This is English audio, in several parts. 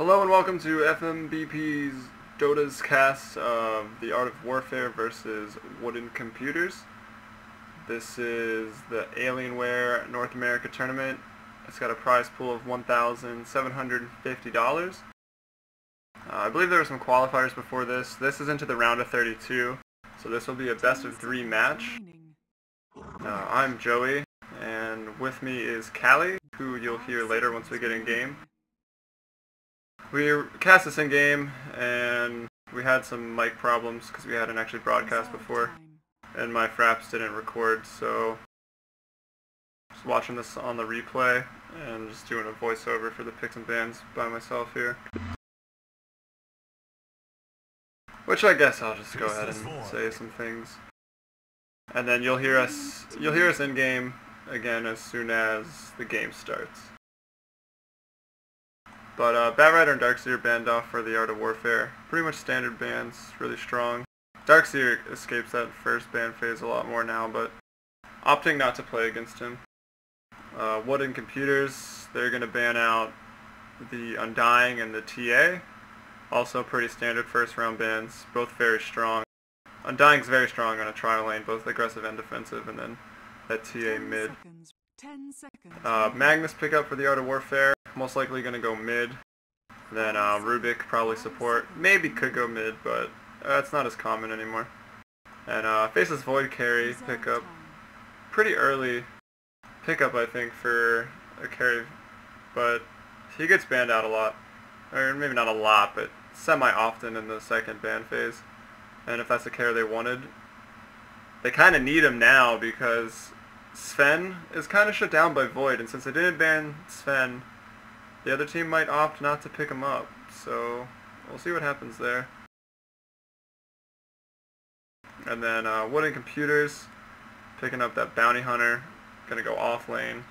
Hello and welcome to FMBP's Dota's cast of The Art of Warfare versus Wooden Computers. This is the Alienware North America tournament. It's got a prize pool of $1,750. I believe there were some qualifiers before this. This is into the round of 32, so this will be a best of 3 match. I'm Joey, and with me is Callie, who you'll hear later once we get in game. We cast this in game, and we had some mic problems because we hadn't actually broadcast before, and my fraps didn't record, so just watching this on the replay and just doing a voiceover for the picks and bans by myself here. Which I guess I'll just go ahead and say some things. And then you'll hear us in game again as soon as the game starts. But Batrider and Darkseer banned off for the Art of Warfare. Pretty much standard bans, really strong. Darkseer escapes that first ban phase a lot more now, but opting not to play against him. Wooden Computers, they're going to ban out the Undying and the TA. Also pretty standard first round bans, both very strong. Undying's very strong on a trial lane, both aggressive and defensive, and then that TA mid. 10 seconds. Magnus pick up for the Art of Warfare, most likely going to go mid. Then Rubik probably support, maybe could go mid, but it's not as common anymore. And Faceless Void carry pick up, pretty early pickup I think for a carry, but he gets banned out a lot, or maybe not a lot, but semi-often in the second ban phase. And if that's the carry they wanted, they kind of need him now because Sven is kind of shut down by Void, and since they didn't ban Sven, the other team might opt not to pick him up, so we'll see what happens there. And then Wooden Computers picking up that Bounty Hunter, gonna go off lane.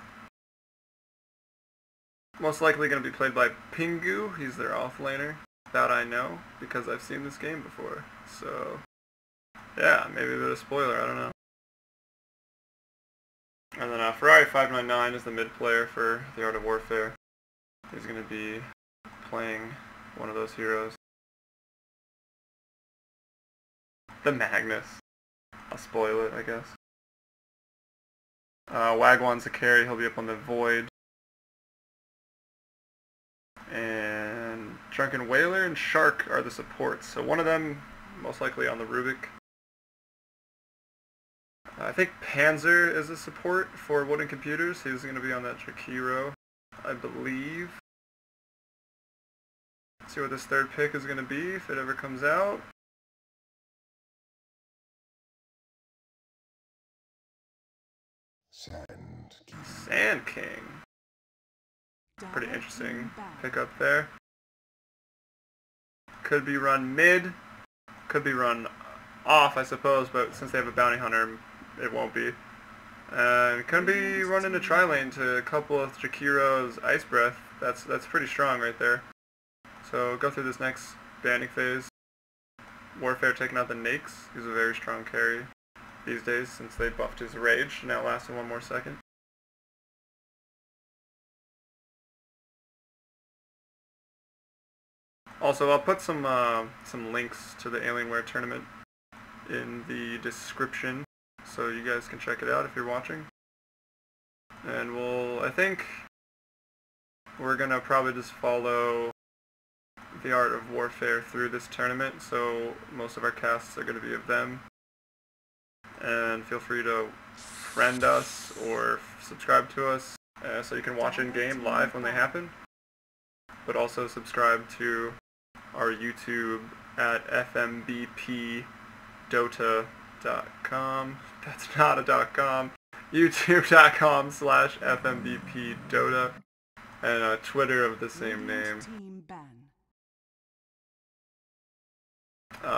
Most likely gonna be played by Pingu, he's their off laner. That I know, because I've seen this game before, so yeah, maybe a bit of spoiler, I don't know. And then Ferrari 599 is the mid player for the Art of Warfare. He's going to be playing one of those heroes. The Magnus. I'll spoil it, I guess. Wagwan's the carry, he'll be up on the Void. And Drunken Whaler and Shark are the supports, so one of them most likely on the Rubik. I think Panzer is a support for Wooden Computers. He's going to be on that Jakiro, I believe. Let's see what this third pick is going to be, if it ever comes out. Sand King. Pretty interesting pickup there. Could be run mid, could be run off, I suppose, but since they have a Bounty Hunter, it won't be. And could be run into tri-lane to a couple of Jakiro's Ice Breath. That's pretty strong right there. So go through this next banning phase. Warfare taking out the Nakes. He's a very strong carry these days since they buffed his Rage, now lasting one more second. Also, I'll put some links to the Alienware tournament in the description, so you guys can check it out if you're watching. And I think we're gonna probably just follow the Art of Warfare through this tournament, so most of our casts are gonna be of them. And feel free to friend us or subscribe to us so you can watch in game live when they happen. But also subscribe to our YouTube at fmbpdota.com. That's not a .com. youtube.com/fmbpdota, and Twitter of the same name.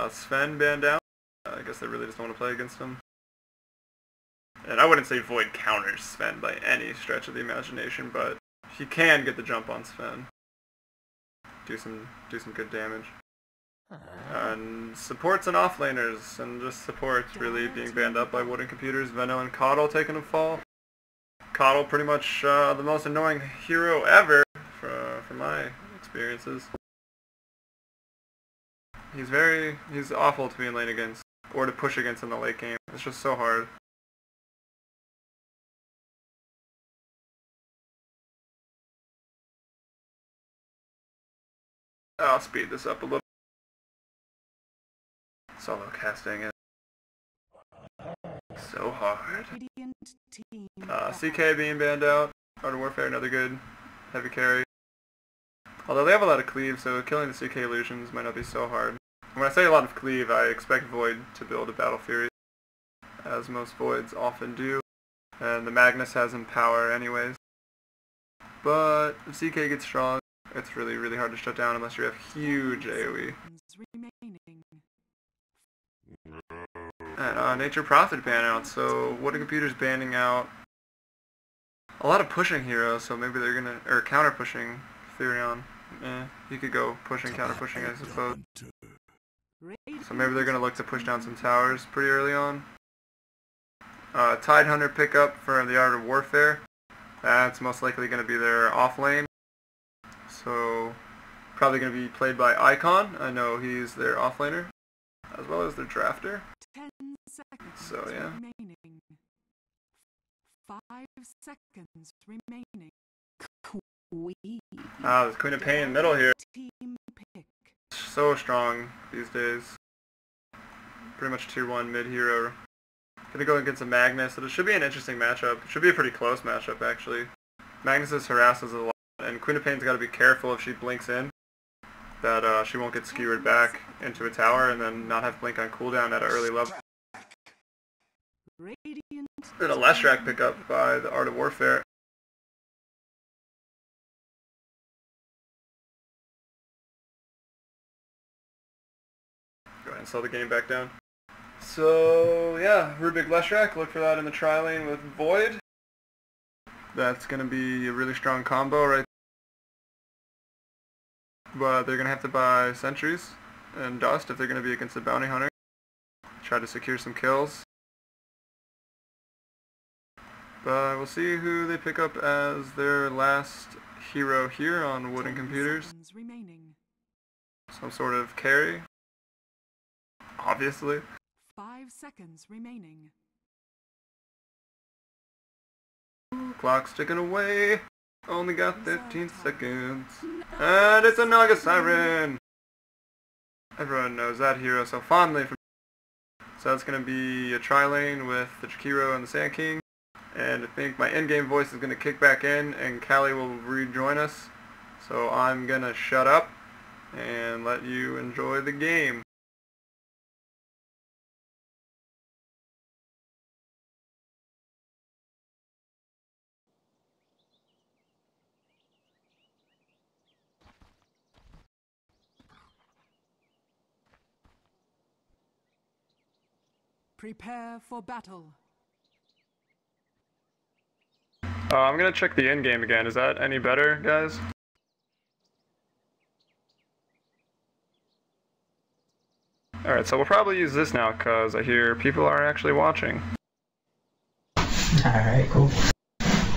Sven banned out. I guess they really just don't want to play against him. And I wouldn't say Void counters Sven by any stretch of the imagination, but he can get the jump on Sven. Do some good damage. And supports and offlaners, and just supports really being banned up by Wooden Computers. Veno and Coddle taking a fall. Coddle pretty much the most annoying hero ever from my experiences. He's awful to be in lane against, or to push against in the late game. It's just so hard. I'll speed this up a little. Solo casting is so hard. CK being banned out. Art of Warfare, another good heavy carry. Although they have a lot of cleave, so killing the CK illusions might not be so hard. When I say a lot of cleave, I expect Void to build a Battle Fury, as most Voids often do. And the Magnus has Empower anyways. But if CK gets strong, it's really, really hard to shut down unless you have huge AoE. And Nature Prophet ban out, so Wooden Computer's banning out a lot of pushing heroes, so maybe they're gonna, or counter pushing Therion. You could go pushing, counter pushing, I suppose. So maybe they're gonna look to push down some towers pretty early on. Tidehunter pickup for the Art of Warfare. That's most likely gonna be their off lane. So probably gonna be played by Icon. I know he's their off laner, as well as their drafter. 10 seconds So yeah. remaining. 5 seconds remaining. The Queen of Pain middle here. Team pick. So strong these days. Pretty much tier 1 mid hero. Gonna go against a Magnus, so it should be an interesting matchup. It should be a pretty close matchup actually. Magnus harasses a lot, and Queen of Pain's gotta be careful if she blinks in, that she won't get skewered back into a tower and then not have blink on cooldown at an early level. Radiant. Then a Leshrac pickup by the Art of Warfare. Go ahead and slow the game back down. So yeah, Rubik Leshrac, look for that in the tri-lane with Void. That's going to be a really strong combo right. But they're going to have to buy Sentries and Dust if they're going to be against the Bounty Hunter. Try to secure some kills. But we'll see who they pick up as their last hero here on Wooden Computers. Some sort of carry. Obviously. 5 seconds remaining. Clock's ticking away. Only got 15 seconds. And it's a Naga Siren! Everyone knows that hero so fondly. So that's going to be a tri-lane with the Jakiro and the Sand King. And I think my in-game voice is going to kick back in and Callie will rejoin us. So I'm going to shut up and let you enjoy the game. Prepare for battle. I'm going to check the in-game again. Is that any better, guys? Alright, so we'll probably use this now because I hear people are actually watching. Alright, cool.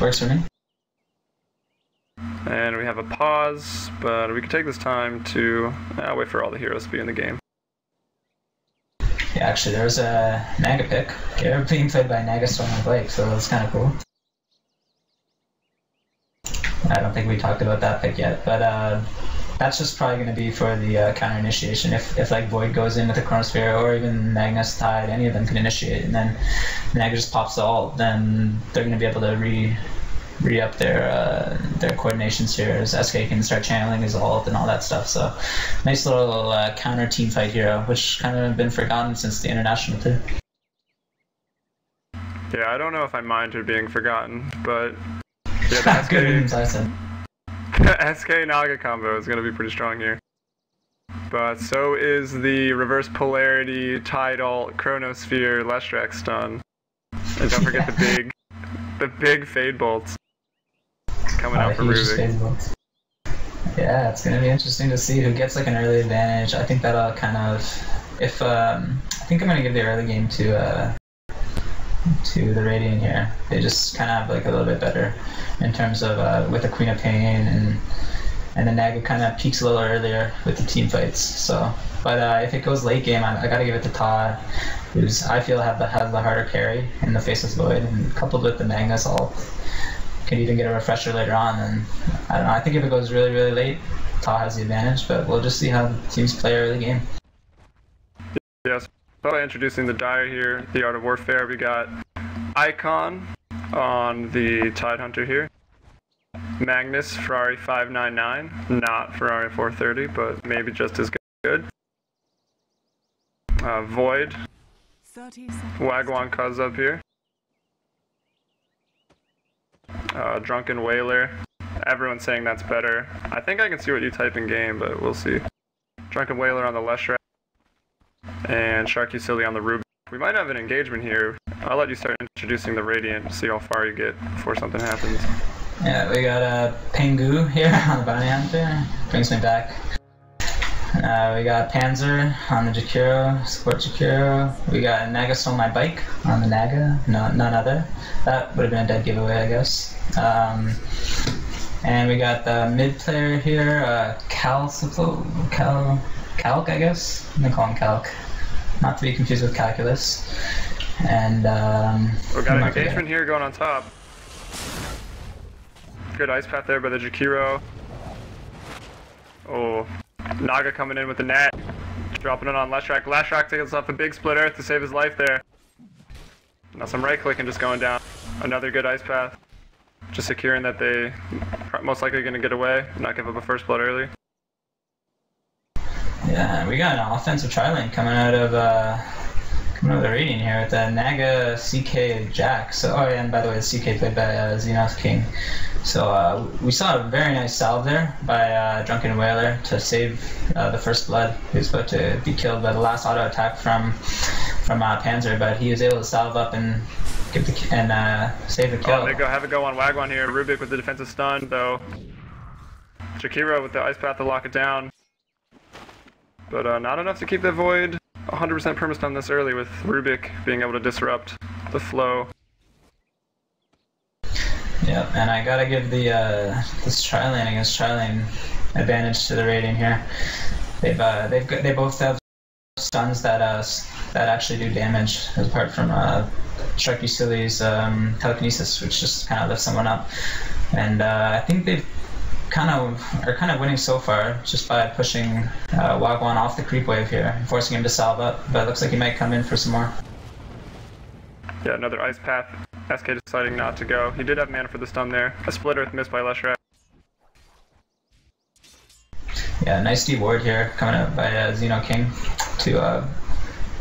Works for me. And we have a pause, but we can take this time to wait for all the heroes to be in the game. Yeah, actually, there's a Naga pick. They're being played by Naga Storm and Blake, so that's kind of cool. I don't think we talked about that pick yet, but that's just probably going to be for the counter initiation. If like Void goes in with a Chronosphere, or even Magnus Tide, any of them can initiate, and then Naga just pops the ult, then they're going to be able to re-up their coordinations here as SK can start channeling his ult and all that stuff. So nice little counter team fight hero, which kind of been forgotten since the international too. Yeah, I don't know if I mind her being forgotten, but yeah, the SK Naga combo is going to be pretty strong here. But so is the reverse polarity Tide ult Chronosphere Leshrac stun. And don't forget the big fade bolts coming out for Rubik. Yeah, it's gonna be interesting to see who gets like an early advantage. I think that'll kind of, I think I'm gonna give the early game to the Radiant here. They just kind of have like a little bit better in terms of with the Queen of Pain and then Naga kind of peaks a little earlier with the team fights. So, but if it goes late game, I gotta give it to TAW, who's I feel has the harder carry in the Faceless Void, and coupled with the Magnus ult, can even get a refresher later on. And I don't know. I think if it goes really late, TAW has the advantage, but we'll just see how the teams play early game. Yes. So introducing the Dire here, the Art of Warfare, we got Icon on the Tidehunter here. Magnus, Ferrari 599, not Ferrari 430, but maybe just as good. Void, 30 seconds. Wagwan Cuz up here. Drunken Whaler, everyone's saying that's better. I think I can see what you type in game, but we'll see. Drunken Whaler on the Leshrac, and Sharky Silly on the Rubik. We might have an engagement here. I'll let you start introducing the Radiant, see how far you get before something happens. Yeah, we got Pengu here on the Bounty Hunter. Brings me back. We got Panzer on the Jakiro, support Jakiro. We got Naga Stole My Bike on the Naga, no, none other. That would have been a dead giveaway, I guess. And we got the mid player here, Calc, I guess? I'm gonna call him Calc. Not to be confused with Calculus. And we got an engagement here going on top. Good ice path there by the Jakiro. Oh, Naga coming in with the net. Dropping it on Leshrac. Leshrac takes off a big split earth to save his life there. Now some right click and just going down. Another good ice path. Just securing that they most likely going to get away, not give up a first blood early. Yeah, we got an offensive tri-lane coming out of the Radiant here with the Naga, CK, Jack. So, oh yeah, and by the way, the CK played by Xenos King. So we saw a very nice salve there by Drunken Whaler to save the first blood. He was about to be killed by the last auto attack from Panzer, but he was able to salve up and save the kill. Oh, they have a go on Wagwan here. Rubik with the defensive stun, though. Jakiro with the ice path to lock it down. But not enough to keep the Void 100% permastun this early, with Rubik being able to disrupt the flow. Yeah, and I gotta give the this tri-lane against tri-lane advantage to the Radiant here. They both have stuns that actually do damage, apart from Sharky Silly's telekinesis, which just kind of lifts someone up. And I think they've kind of winning so far just by pushing Wagwan off the creep wave here, forcing him to salve up. But it looks like he might come in for some more. Yeah, another ice path. SK deciding not to go. He did have mana for the stun there. A split earth missed by Leshrac. Yeah, nice D ward here coming up by Xeno King to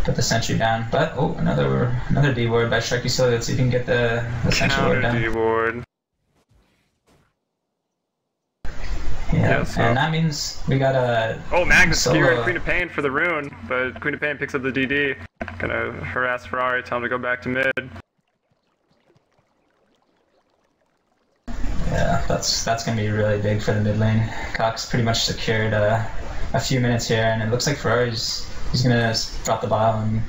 put the sentry down. But oh, another D ward by Sharky Silly. Let's see if he can get the sentry ward down. D ward. Yeah, so. And that means we got a Magnus securing Queen of Pain for the rune, but Queen of Pain picks up the DD. Gonna harass Ferrari, tell him to go back to mid. Yeah, that's gonna be really big for the mid lane. Cox pretty much secured a few minutes here, and it looks like Ferrari's gonna drop the bottle and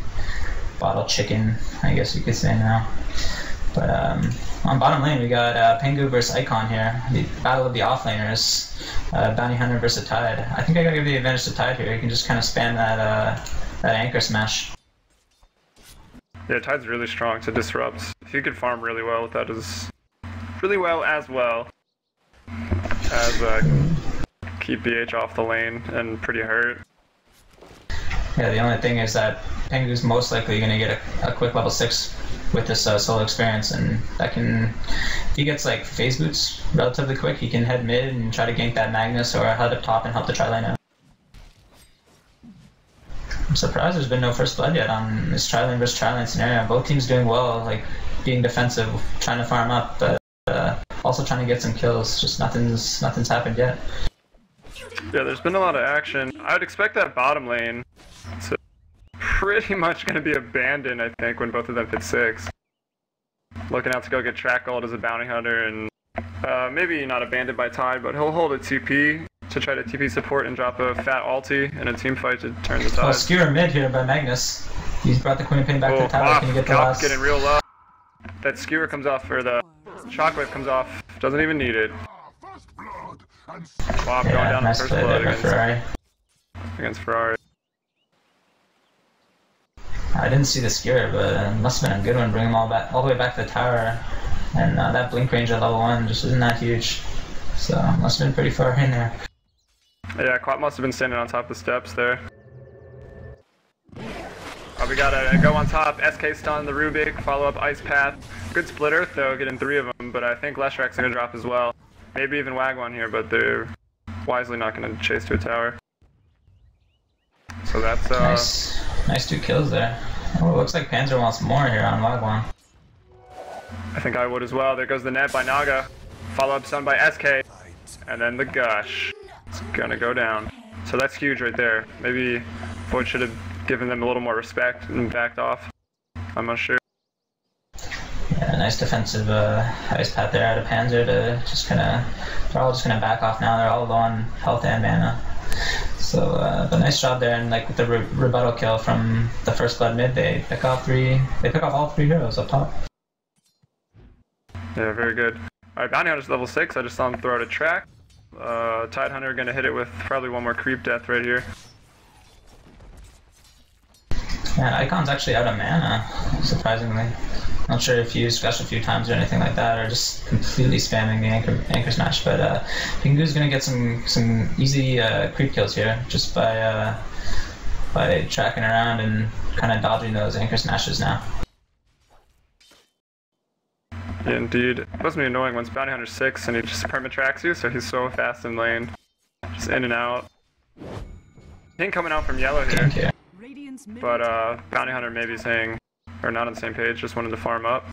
bottle chicken, I guess you could say now. But on bottom lane, we got Pengu versus Icon here. The battle of the offlaners. Bounty Hunter versus Tide. I think I gotta give the advantage to Tide here. He can just kind of spam that anchor smash. Yeah, Tide's really strong to disrupt. He could farm really well with that as keep BH off the lane and pretty hurt. Yeah, the only thing is that Pengu's most likely going to get a quick level 6 with this solo experience, and that can, if he gets like phase boots relatively quick, he can head mid and try to gank that Magnus or head up top and help the tri-lane out. I'm surprised there's been no first blood yet on this tri-lane versus tri-lane scenario. Both teams doing well, like being defensive, trying to farm up, but also trying to get some kills. Just nothing's happened yet. Yeah, there's been a lot of action. I would expect that bottom lane to pretty much going to be abandoned, I think, when both of them hit 6. Looking out to go get track gold as a bounty hunter, and maybe not abandoned by Tide, but he'll hold a TP to try to TP support and drop a fat ulti in a team fight to turn the tide. Oh, skewer mid here by Magnus. He's brought the Queen of Pain back to the tower. Can you get the last? Getting real low. That skewer comes off, or the shockwave comes off. Doesn't even need it. Wow, going Yeah, down nice in first play blood there by Ferrari. against Ferrari. I didn't see the skewer, but it must have been a good one. Bring them all back, all the way back to the tower, and that blink range at level 1 just isn't that huge. So must have been pretty far in there. Yeah, Quap must have been standing on top of the steps there. We gotta go on top. SK stun the Rubik, follow up Ice Path. Good split Earth though, getting 3 of them, but I think Leshrak's gonna drop as well. Maybe even Wagwan here, but they're wisely not gonna chase to a tower. So that's nice 2 kills there. Oh, it looks like Panzer wants more here on Wagwan. I think I would as well. There goes the net by Naga. Follow up stun by SK. And then the gush. It's gonna go down. So that's huge right there. Maybe Void should have given them a little more respect and backed off. I'm not sure. Yeah, nice defensive ice path there out of Panzer to just they're all just gonna back off now. They're all low on health and mana. So, but nice job there, and like with the rebuttal kill from the first blood mid, they pick off all 3 heroes up top. Yeah, very good. Alright, Bounty Hunter's level 6. I just saw him throw out a track. Tidehunter gonna hit it with probably one more creep death right here. Yeah, Icon's actually out of mana, surprisingly. Not sure if you used Gush a few times or anything like that, or just completely spamming the anchor smash, but Pingu's gonna get some easy creep kills here, just by tracking around and kind of dodging those anchor smashes now. Yeah, indeed. It must be annoying once Bounty Hunter's 6 and he just perma-tracks you, so he's so fast in lane. Just in and out. Pink coming out from yellow here. But Bounty Hunter maybe saying, or not on the same page, just wanted to farm up.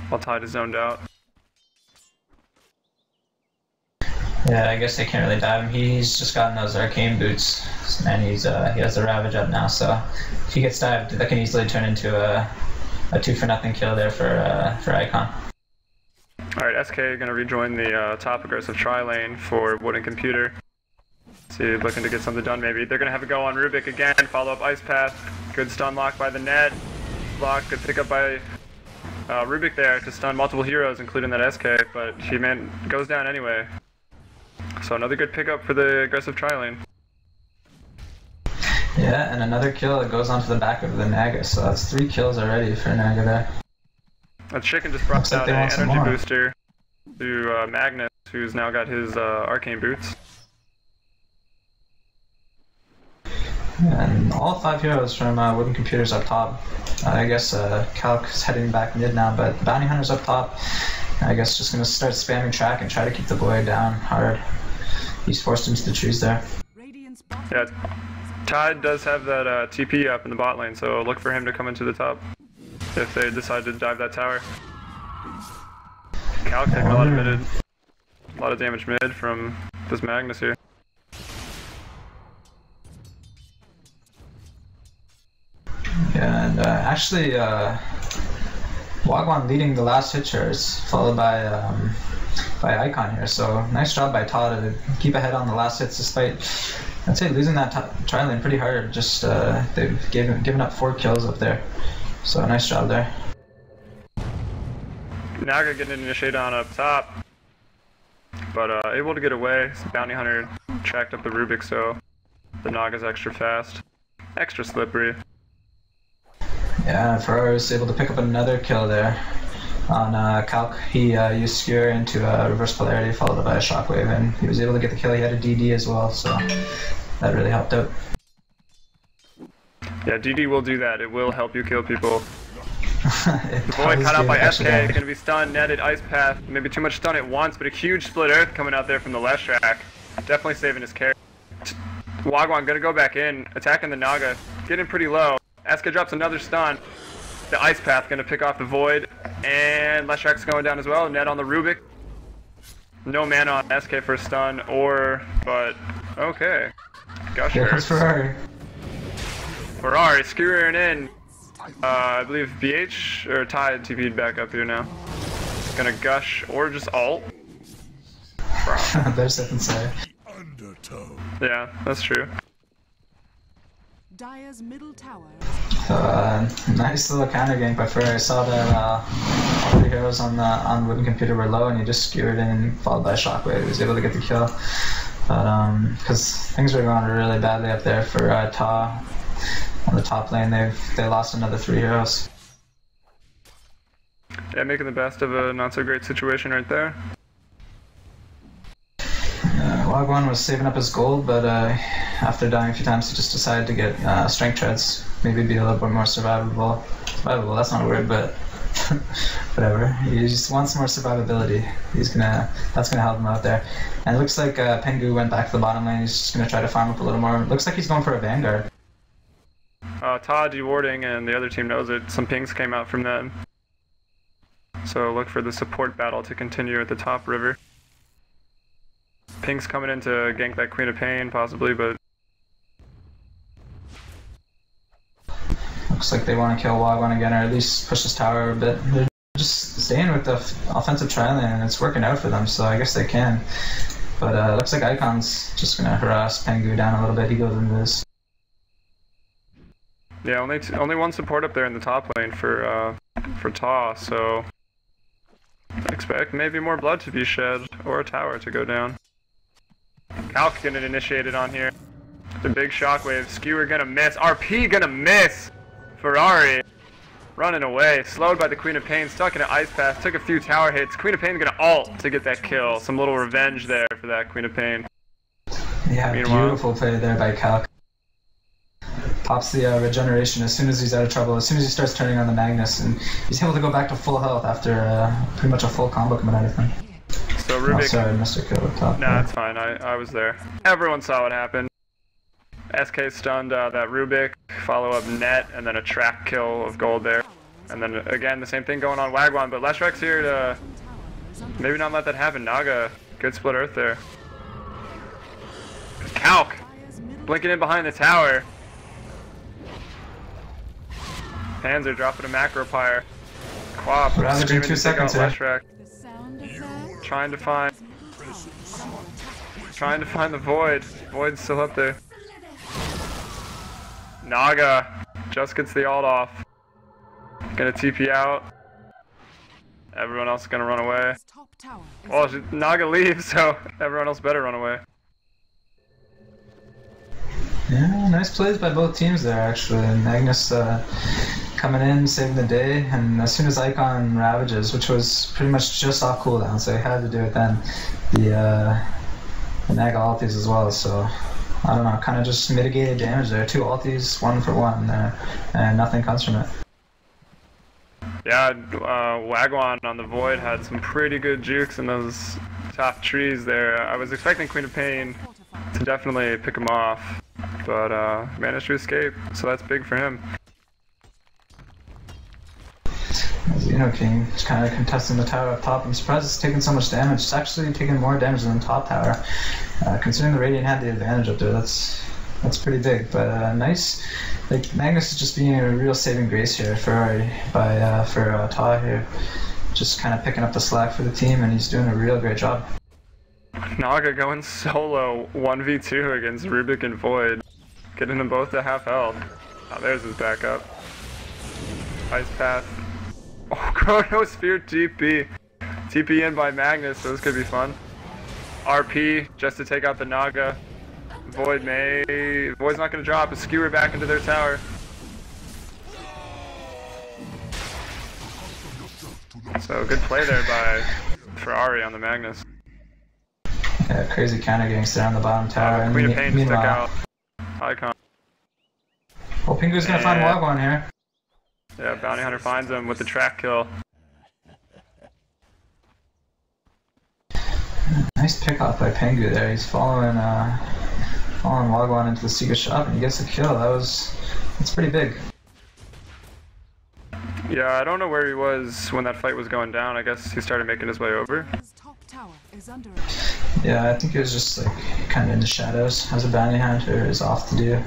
While Tide is zoned out. Yeah, I guess they can't really dive him. He's just gotten those arcane boots, and he has the Ravage up now, so if he gets dived, that can easily turn into a 2-for-0 kill there for Icon. Alright, SK gonna rejoin the top aggressive tri-lane for Wood and Computer. See, looking to get something done maybe. They're gonna have a go on Rubik again, follow up Ice Path. Good stun lock by the net. Block, good pick up by Rubik there to stun multiple heroes, including that SK, but he goes down anyway. So another good pickup for the aggressive tri-lane. Yeah, and another kill that goes onto the back of the Naga, so that's 3 kills already for Naga there. A chicken just brought out an energy booster to Magnus, who's now got his arcane boots. And all 5 heroes from Wooden Computers up top. I guess Calc's heading back mid now, but Bounty Hunter's up top. I guess just gonna start spamming track and try to keep the boy down hard. He's forced into the trees there. Yeah, Tide does have that TP up in the bot lane, so look for him to come into the top if they decide to dive that tower. Calc taking a lot of damage mid from this Magnus here. Yeah, and actually, Wagwan leading the last hit shares, followed by Icon here. So nice job by TAW to keep ahead on the last hits, despite I'd say losing that tri-lane pretty hard. Just they've given up 4 kills up there. So nice job there. Naga getting initiated on up top, but able to get away. Bounty Hunter tracked up the Rubik, so the Naga's extra fast, extra slippery. Yeah, Ferrari was able to pick up another kill there on Calc. He used Skewer into reverse polarity, followed by a shockwave, and he was able to get the kill. He had a DD as well, so that really helped out. Yeah, DD will do that. It will help you kill people. The boy caught out by SK, gonna be stunned, netted, Ice Path, maybe too much stun at once, but a huge split Earth coming out there from the Leshrak. Definitely saving his carry. Wagwan gonna go back in, attacking the Naga, getting pretty low. SK drops another stun. The Ice Path gonna pick off the Void, and Leshrak's going down as well. Net on the Rubik. No mana on SK for a stun, but okay. Gosh, Ferrari. Ferrari skewering in. I believe BH or Tide TP'd back up here now. Gonna gush or just ult. There's nothing to say. Yeah, that's true. Dire's middle tower. So, nice little counter gank by Fur. I saw that all three heroes on the wooden computer were low, and he just skewered in, followed by Shockwave. He was able to get the kill. But because things were going really badly up there for TAW on the top lane, they lost another 3 heroes. Yeah, making the best of a not so great situation right there. Wagwan was saving up his gold, but after dying a few times, he just decided to get strength treads. Maybe be a little bit more survivable. Survivable, that's not a word, but whatever. He just wants more survivability. That's gonna help him out there. And it looks like Pengu went back to the bottom lane. He's just gonna try to farm up a little more. Looks like he's going for a Vanguard. TAW dewarding, and the other team knows it. Some pings came out from them. So look for the support battle to continue at the top river. Ping's coming in to gank that Queen of Pain, possibly, but... Looks like they want to kill Wagwan again, or at least push this tower a bit. They're just staying with the offensive tri-lane, and it's working out for them, so I guess they can. But looks like Icon's just going to harass Pengu down a little bit. He goes into this. Yeah, only one support up there in the top lane for TAW, so... expect maybe more blood to be shed, or a tower to go down. Calc getting initiated on here. The big shockwave. Skewer gonna miss. RP gonna miss! Ferrari running away. Slowed by the Queen of Pain. Stuck in an ice path. Took a few tower hits. Queen of Pain gonna ult to get that kill. Some little revenge there for that Queen of Pain. Yeah, beautiful play there by Calc. Pops the regeneration as soon as he's out of trouble, as soon as he starts turning on the Magnus, and he's able to go back to full health after pretty much a full combo coming out of him. So Rubik... Oh, sorry, I missed a kill up top. Nah, it's fine. I was there. Everyone saw what happened. SK stunned that Rubik, follow up net, and then a track kill of gold there. And then again, the same thing going on Wagwan, but Leshrek's here to maybe not let that happen. Naga, good split earth there. Calc, blinking in behind the tower. Panzer dropping a macro pyre. Quap, Ravaging 2 seconds here. Leshrek. Trying to find the Void. Void's still up there. Naga just gets the ult off. Gonna TP out. Everyone else is gonna run away. Well, Naga leaves, so everyone else better run away. Yeah, nice plays by both teams there, actually. Magnus coming in, saving the day, and as soon as Icon ravages, which was pretty much just off cooldown, so he had to do it then, the Naga ultis as well, so I don't know, kind of just mitigated damage there. 2 ultis, 1 for 1 there, and nothing comes from it. Yeah, Wagwan on the Void had some pretty good jukes in those top trees there. I was expecting Queen of Pain to definitely pick him off, but managed to escape, so that's big for him. Xeno King is kind of contesting the tower up top. I'm surprised it's taking so much damage. It's actually taking more damage than the top tower. Considering the Radiant had the advantage up there, that's pretty big. But nice. Like Magnus is just being a real saving grace here for TAW here. Just kind of picking up the slack for the team, and he's doing a real great job. Naga going solo 1v2 against Rubik and Void. Getting them both to half health. Oh, there's his backup. Ice path. Oh, Chronosphere TP. TP in by Magnus, so this could be fun. RP, just to take out the Naga. Void's not going to drop. A skewer back into their tower. So good play there by Ferrari on the Magnus. Yeah, crazy counter ganks there on the bottom tower. Queen of Pain stuck out. Icon. Well, Pingu's going to find Wagwan here. Yeah, Bounty Hunter finds him with the track kill. Nice pick off by Pengu there. He's following Wagwan into the secret shop, and he gets the kill. That's pretty big. Yeah, I don't know where he was when that fight was going down. I guess he started making his way over. Yeah, I think it was just like kind of in the shadows as a bounty hunter is off to do.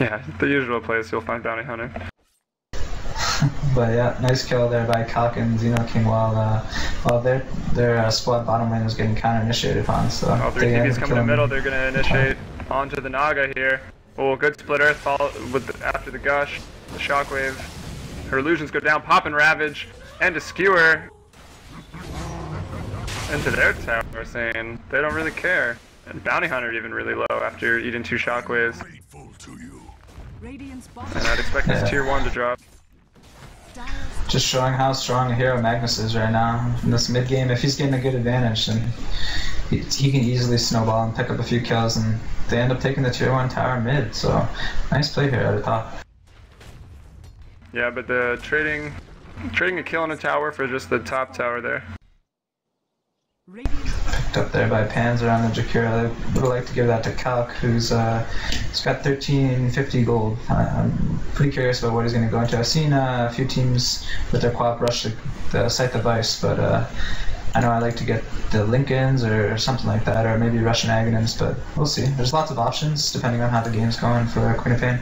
Yeah, the usual place you'll find bounty hunter. But yeah, nice kill there by Calc and Xeno King while their squad bottom lane was getting counter initiated upon. So all 3 TVs coming in the middle, they're gonna initiate onto the Naga here. Oh, good split earth follow with after the gush, the shockwave. Her illusions go down, pop and ravage, and a skewer into their tower, saying they don't really care. And Bounty Hunter even really low after eating 2 shockwaves. And I'd expect this tier 1 to drop. Just showing how strong a hero Magnus is right now. In this mid game, if he's getting a good advantage, then he can easily snowball and pick up a few kills, and they end up taking the tier 1 tower mid. So nice play here at the top. Yeah, but the trading a kill on a tower for just the top tower there. Picked up there by Panzer on the Jakira. I would like to give that to Calc, who's he's got 1350 gold. I'm pretty curious about what he's going to go into. I've seen a few teams with their co-op rush the Scythe of Ice, but I know I like to get the Lincolns or something like that, or maybe Russian Aghanims, but we'll see. There's lots of options depending on how the game's going for Queen of Pain.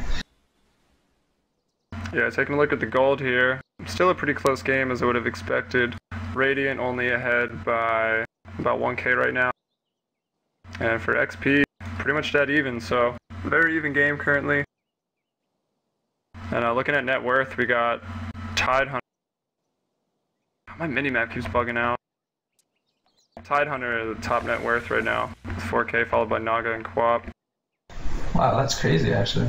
Yeah, taking a look at the gold here. Still a pretty close game as I would have expected. Radiant only ahead by about 1k right now. And for XP, pretty much dead even, so very even game currently. And looking at net worth, we got Tide Hunter. My minimap keeps bugging out. Tide Hunter, the top net worth right now, with 4k, followed by Naga and Quap. Wow, that's crazy actually.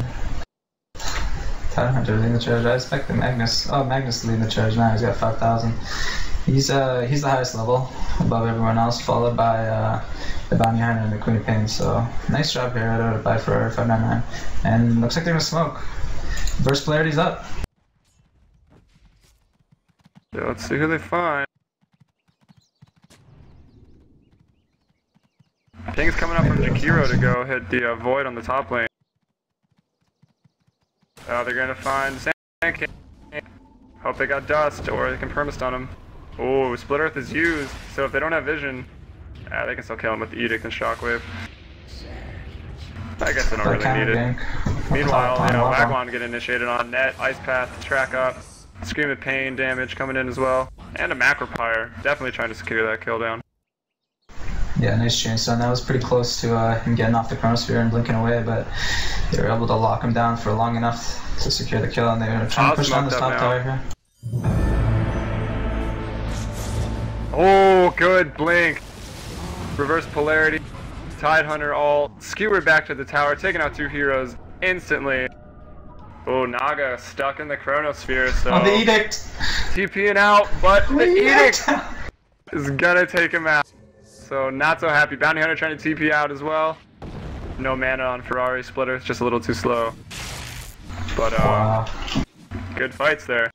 Tide Hunter leading the charge. I expect the Magnus. Oh, Magnus leading the charge now. He's got 5,000. He's the highest level above everyone else, followed by the Bounty Hunter and the Queen of Pain. So nice job here by Ferrari 599. And looks like they're gonna smoke. Burst polarity's up. Yeah, let's see who they find. Ping's coming up from Jakiro to go hit the Void on the top lane. They're gonna find Sand King. Hope they got Dust, or they can permastun him. Oh, Split Earth is used, so if they don't have vision, they can still kill him with the Edict and Shockwave. I guess they don't really need it. Meanwhile, Wagwan get initiated on net, Ice Path to track up, Scream of Pain damage coming in as well, and a Macro Pyre, definitely trying to secure that kill down. Yeah, nice chainstone. That was pretty close to him getting off the Chronosphere and blinking away, but they were able to lock him down for long enough to secure the kill, and they were trying to push down this top tower here. Oh, good blink. Reverse polarity. Tide Hunter all skewered back to the tower, taking out 2 heroes instantly. Oh, Naga stuck in the Chronosphere, so... Oh, the Edict! TPing out, but the Edict is gonna take him out. So not so happy. Bounty Hunter trying to TP out as well. No mana on Ferrari Splitter, it's just a little too slow. But wow. Good fights there.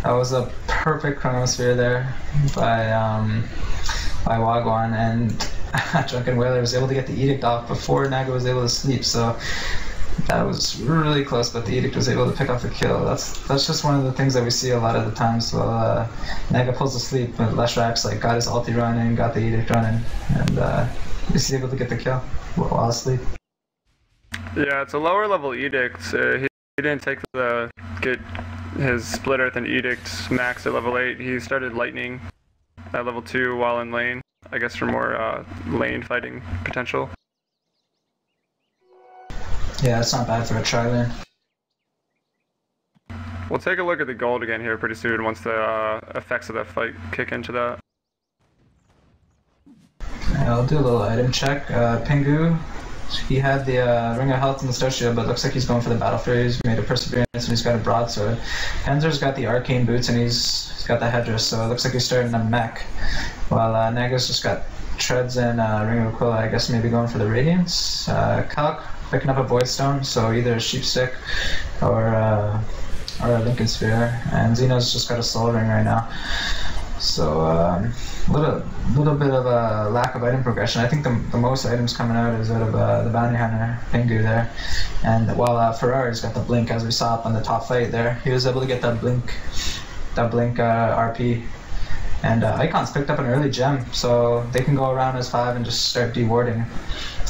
That was a perfect Chronosphere there by Wagwan, and Drunken Whaler was able to get the Edict off before Naga was able to sleep, so that was really close, but the Edict was able to pick off the kill. That's just one of the things that we see a lot of the times. Well, Naga pulls asleep, but Leshrak's like got his ulti running, got the Edict running, and he's able to get the kill while asleep. Yeah, it's a lower level Edict. He didn't get his Split Earth and Edict max at level 8. He started Lightning at level 2 while in lane, I guess for more lane fighting potential. Yeah, it's not bad for a tri-lane. We'll take a look at the gold again here pretty soon once the effects of that fight kick into that. Yeah, I'll do a little item check. Pingu, he had the Ring of Health and the Star Shield, but looks like he's going for the Battle Fury. He's made a Perseverance and he's got a Broadsword. Panzer's got the Arcane Boots and he's got the Headdress, so it looks like he's starting a mech. While Naga's just got Treads and Ring of Aquila, I guess maybe going for the Radiance. Calc picking up a Void Stone, so either a Sheep Stick or a Lincoln Sphere, and Xeno's just got a Soul Ring right now. So little bit of a lack of item progression. I think the most items coming out is out of the Bounty Hunter Pingu there, and while Ferrari's got the Blink, as we saw up on the top fight there, he was able to get that Blink RP. And Icon's picked up an early gem, so they can go around as 5 and just start dewarding.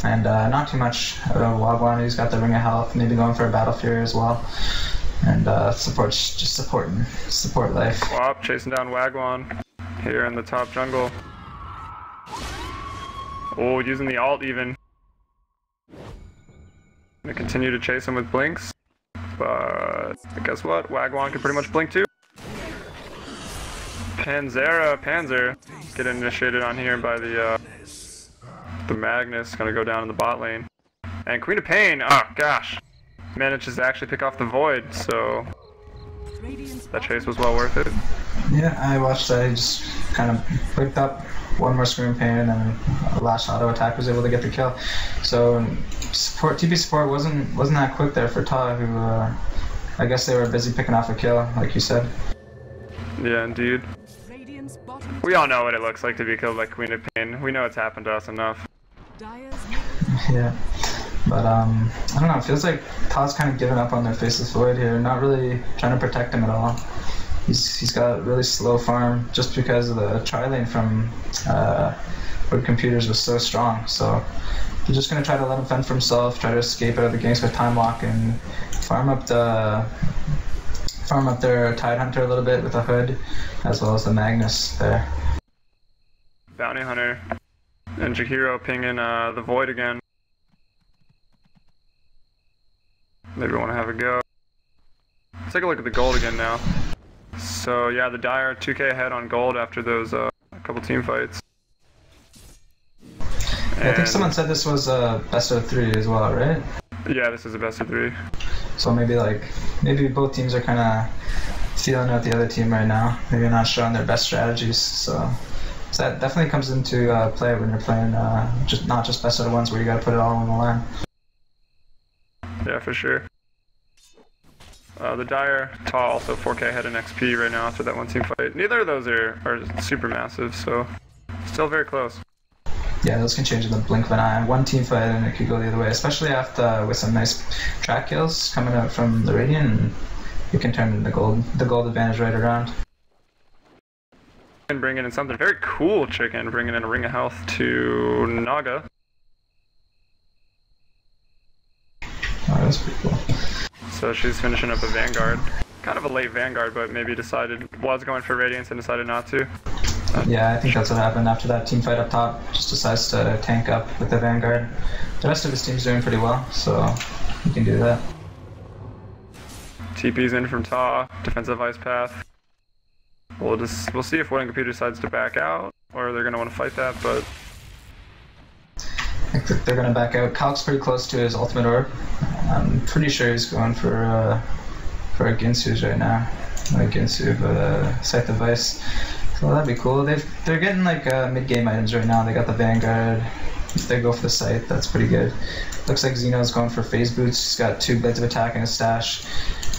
And not too much out of Wagwan, who's got the Ring of Health, maybe going for a Battle Fury as well. And support life. Quap chasing down Wagwan here in the top jungle. Oh, using the ult even. Gonna continue to chase him with blinks. But guess what? Wagwan can pretty much blink too. Panzer getting initiated on here by the Magnus. Gonna go down in the bot lane. And Queen of Pain, oh gosh, manages to actually pick off the Void, so that chase was well worth it. Yeah, I watched that. He just kind of picked up one more Scream Pain, and then a last auto attack was able to get the kill. So TP support wasn't that quick there for TAW, who I guess they were busy picking off a kill, like you said. Yeah, indeed. We all know what it looks like to be killed by Queen of Pain. We know it's happened to us enough. Yeah, but I don't know. It feels like TAW's kind of given up on their Faceless Void here, not really trying to protect him at all. He's got really slow farm just because of the tri-lane from Wood Computers was so strong. So they're just gonna try to let him fend for himself, try to escape out of the ganks with time lock, and farm up their Tide Hunter a little bit with a hood, as well as the Magnus there. Bounty Hunter and Jahiro pinging the Void again. Maybe want to have a go. Let's take a look at the gold again now. So yeah, the Dire 2k ahead on gold after those couple team fights. Yeah, I think someone said this was a best of 3 as well, right? Yeah, this is a best of 3. So maybe both teams are kind of feeling out the other team right now. Maybe not showing their best strategies. So that definitely comes into play when you're playing not just best of 1s where you got to put it all on the line. Yeah, for sure. The Dire, TAW also 4k ahead in XP right now after that one team fight. Neither of those are super massive, so still very close. Yeah, those can change in the blink of an eye. One team fight and it could go the other way, especially after with some nice track kills coming out from the Radiant. You can turn the gold advantage right around. And bringing in something very cool, Chicken, bringing in a Ring of Health to Naga. Oh, that's pretty cool. So she's finishing up a Vanguard. Kind of a late Vanguard, but maybe was going for Radiance and decided not to. Yeah, I think that's what happened after that team fight up top. Just decides to tank up with the Vanguard. The rest of his team's doing pretty well, so he can do that. TP's in from TAW, defensive ice path. We'll see if Wood Computer decides to back out, or they're gonna want to fight that, but I think they're gonna back out. Kalk's pretty close to his ultimate orb. I'm pretty sure he's going for a Ginsu's right now. Not a Ginsu, but a Scythe of Ice. So that'd be cool. They're getting like mid-game items right now. They got the Vanguard. If they go for the Scythe, that's pretty good. Looks like Xeno's going for Phase Boots. He's got 2 Blades of Attack in his stash.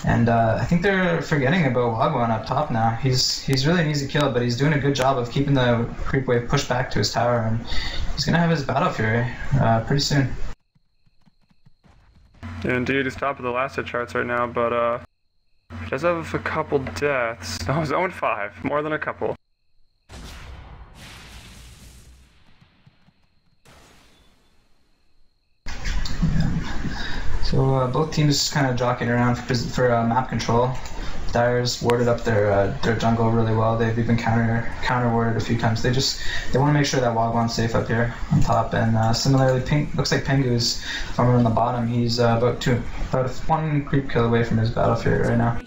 And I think they're forgetting about Wagwan up top now. He's really an easy kill, but he's doing a good job of keeping the creep wave pushed back to his tower, and he's gonna have his Battle Fury pretty soon. Yeah, indeed, he's top of the last hit charts right now, but he does have a couple deaths. Oh, he's 0-5, more than a couple. So both teams kind of jockeying around for map control. Dire's warded up their jungle really well. They've even counter warded a few times. They want to make sure that Wagwan's safe up here on top. And similarly, looks like Pengu's farming on the bottom. He's about 1 creep kill away from his Battle Fury right now.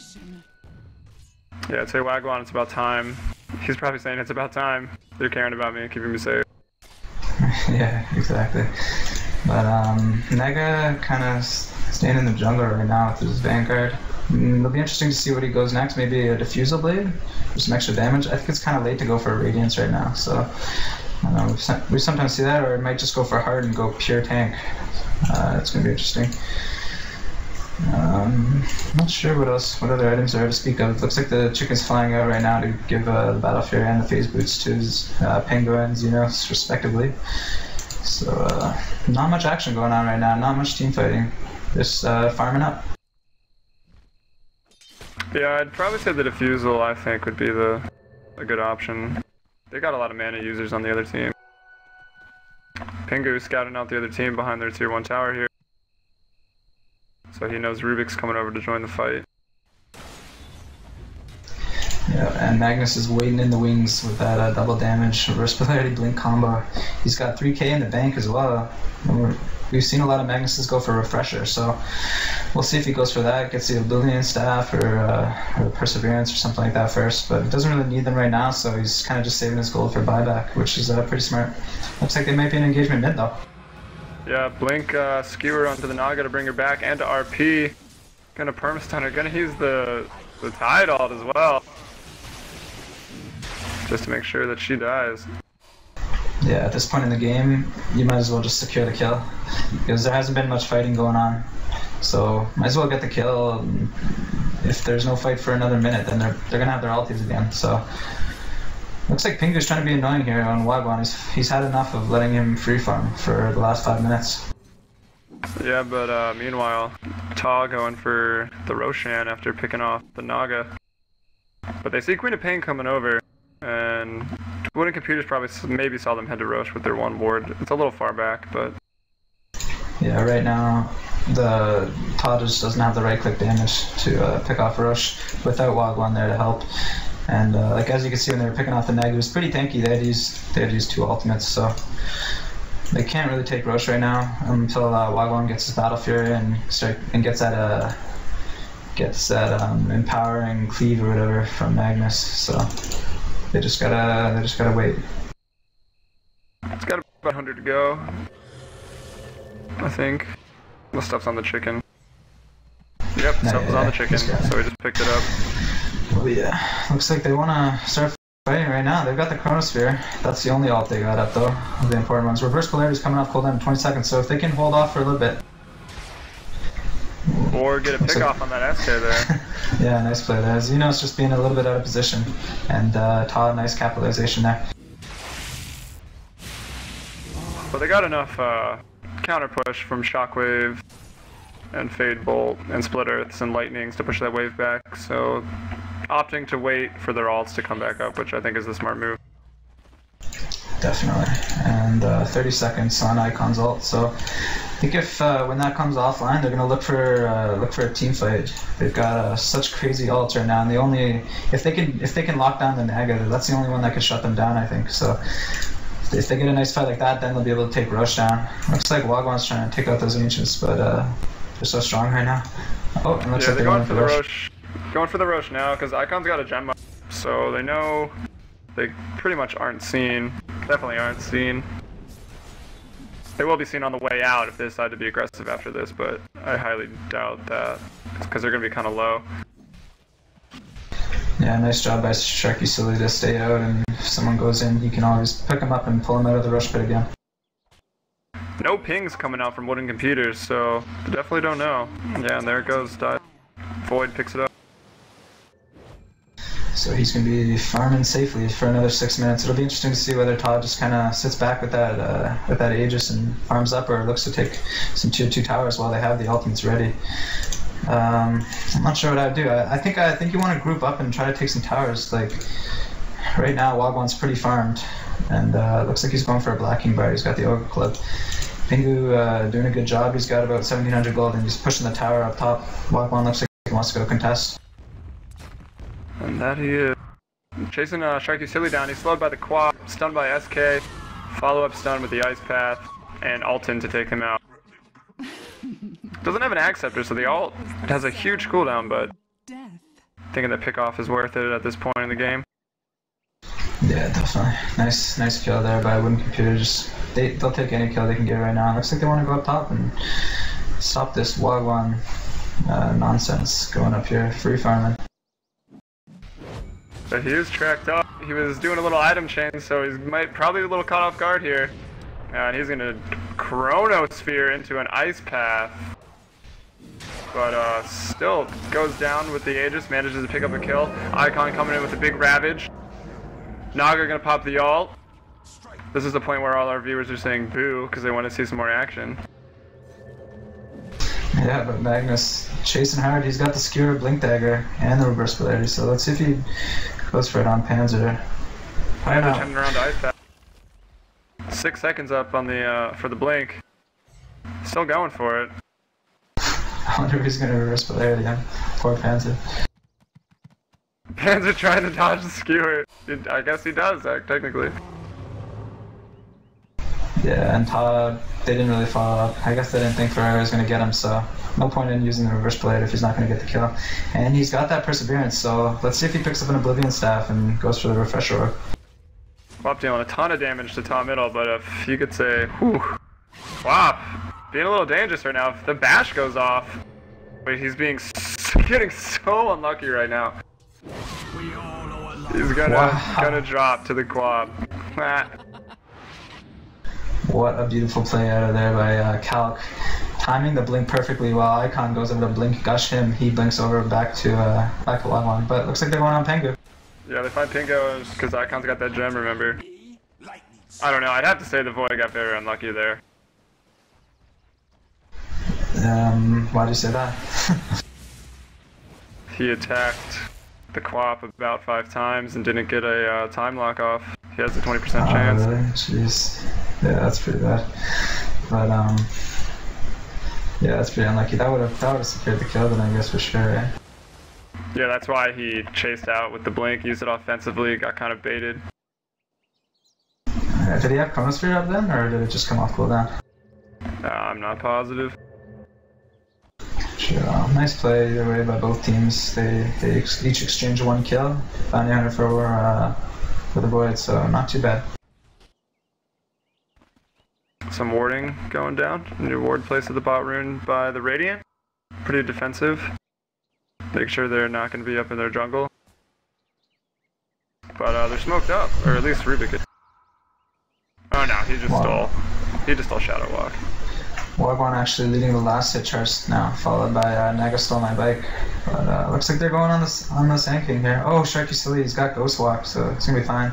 Yeah, I'd say Wagwan, it's about time. He's probably saying it's about time. They're caring about me and keeping me safe. Yeah, exactly. But Nega kind of staying in the jungle right now with his Vanguard. It'll be interesting to see what he goes next. Maybe a Diffusal Blade for some extra damage. I think it's kind of late to go for a Radiance right now, so I don't know. We sometimes see that, or it might just go for hard and go pure tank. It's gonna be interesting. I'm not sure what other items there are to speak of. Looks like the Chicken's flying out right now to give the Battle Fury and the Phase Boots to his Penguin and Xenos respectively. So not much action going on right now, not much team fighting, just farming up. Yeah, I'd probably say the Diffusal, I think, would be a good option. They got a lot of mana users on the other team. Pingu scouting out the other team behind their tier 1 tower here. So he knows Rubik's coming over to join the fight. Yeah, and Magnus is waiting in the wings with that double damage reverse polarity blink combo. He's got 3k in the bank as well. we've seen a lot of Magnuses go for Refresher, so we'll see if he goes for that, gets the Oblivion Staff or Perseverance or something like that first, but he doesn't really need them right now, so he's kind of just saving his gold for buyback, which is pretty smart. Looks like they might be an engagement mid though. Yeah, Blink Skewer onto the Naga to bring her back, and to RP. Gonna permastun her, gonna use the Tide ult as well. Just to make sure that she dies. Yeah, at this point in the game, you might as well just secure the kill, because there hasn't been much fighting going on. So, might as well get the kill. And if there's no fight for another minute, then they're gonna have their ultis again. So, looks like Pingu's trying to be annoying here on Wagwan. He's had enough of letting him free farm for the last 5 minutes. Yeah, but meanwhile, TAW going for the Roshan after picking off the Naga. But they see Queen of Pain coming over, and Wooden Computers probably maybe saw them head to Rosh with their one ward. It's a little far back, but... Yeah, right now, the TAW just doesn't have the right-click damage to pick off Rosh without Wagwan there to help. And like as you can see when they were picking off the Neg, it was pretty tanky. They had used 2 ultimates, so they can't really take Rosh right now until Wagwan gets his Battle Fury and gets that empowering cleave or whatever from Magnus. So they just gotta wait. It's got about 100 to go, I think. The stuff's on the chicken. Yep, stuff was on the chicken, so we just picked it up. Oh yeah, looks like they wanna start fighting right now. They've got the Chronosphere. That's the only ult they got up though, the important ones. Reverse Polarity's coming off cooldown in 20 seconds, so if they can hold off for a little bit. Or get a pick off on that SK there. Yeah, nice play there. Xenos just being a little bit out of position, and TAW, nice capitalization there. But they got enough counter push from Shockwave and Fade Bolt and Split Earths and Lightnings to push that wave back, so opting to wait for their ults to come back up, which I think is the smart move. Definitely, and 30 seconds on Icon's ult, so I think if when that comes offline, they're gonna look for a team fight. They've got such crazy ults right now, and if they can lock down the Naga, that's the only one that can shut them down, I think. So if they get a nice fight like that, then they'll be able to take Rosh down. Looks like Wagwan's trying to take out those Ancients, but they're so strong right now. Oh, and looks like they're going for the Rosh. Going for the Rosh now, because Icon's got a gem up, so they know they pretty much aren't seen. Definitely aren't seen. They will be seen on the way out if they decide to be aggressive after this, but I highly doubt that, because they're going to be kind of low. Yeah, nice job by Sharky Silly to stay out, and if someone goes in, you can always pick them up and pull them out of the rush pit again. No pings coming out from Wooden Computers, so definitely don't know. Yeah, and there it goes. Void picks it up. So he's going to be farming safely for another 6 minutes. It'll be interesting to see whether TAW just kind of sits back with that Aegis and farms up, or looks to take some tier 2 towers while they have the ultimates ready. I'm not sure what I would do. I think you want to group up and try to take some towers. Like right now, Wagwan's pretty farmed, and looks like he's going for a Black King Bar. He's got the Ogre Club. Pingu doing a good job. He's got about 1700 gold, and he's pushing the tower up top. Wagwan looks like he wants to go contest. And that he is. Chasing Sharky Silly down. He's slowed by the quad, stunned by SK, follow-up stun with the Ice Path, and Alton to take him out. Doesn't have an Acceptor, so the ult has a huge cooldown, but Death. thinking that pickoff is worth it at this point in the game. Yeah, definitely. Nice kill there by Wooden Computers. They'll take any kill they can get right now. Looks like they want to go up top and stop this Wagwan nonsense going up here, free farming. But he was tracked up. He was doing a little item chain, so he's probably a little caught off guard here. And he's gonna Chronosphere into an Ice Path. But still goes down with the Aegis, manages to pick up a kill. Icon coming in with a big Ravage. Naga gonna pop the ult. This is the point where all our viewers are saying boo, because they want to see some more action. Yeah, but Magnus chasing hard. He's got the Skewer, Blink Dagger, and the Reverse Polarity, so let's see if he goes for it on Panzer. Panzer turning around to Ice Path. 6 seconds up on the for the Blink. Still going for it. I wonder if he's gonna Reverse Polarity him. Poor Panzer. Panzer trying to dodge the Skewer. I guess he does, technically. Yeah, and TAW, they didn't really follow up. I guess they didn't think Ferrari was going to get him, so no point in using the reverse blade if he's not going to get the kill. And he's got that perseverance, so let's see if he picks up an Oblivion Staff and goes for the refresher orb. Wop dealing a ton of damage to TAW middle, but if you could say, whew, Wop, being a little dangerous right now. If the bash goes off, wait, he's getting so unlucky right now. He's gonna drop to the quad. What a beautiful play out of there by Calc. Timing the blink perfectly while Icon goes over to blink gush him. He blinks over back to Lagwan, but looks like they're going on Pengu. Yeah, they find Pingo because Icon's got that gem, remember? I don't know, I'd have to say the Void got very unlucky there. Why'd you say that? He attacked the Quap about 5 times and didn't get a time lock off. He has a 20% chance. Really? Jeez. Yeah, that's pretty bad. But yeah, that's pretty unlucky. That would have secured the kill then, I guess, for sure. Eh? Yeah, that's why he chased out with the blink, used it offensively, got kind of baited. Did he have Chronosphere up then, or did it just come off cooldown? I'm not positive. Sure. Nice play either way by both teams. They each exchange 1 kill. Bounty Hunter for the Void, so not too bad. Some warding going down. New ward placed at the bot rune by the Radiant. Pretty defensive. Make sure they're not going to be up in their jungle. But they're smoked up, or at least Rubik is. Oh no, he just stole Shadow Walk. Wagwan actually leading the last hit charge now, followed by Naga stole my bike. But looks like they're going on the Sand King here. Oh, Sharky Silly, he's got Ghost Walk, so it's gonna be fine.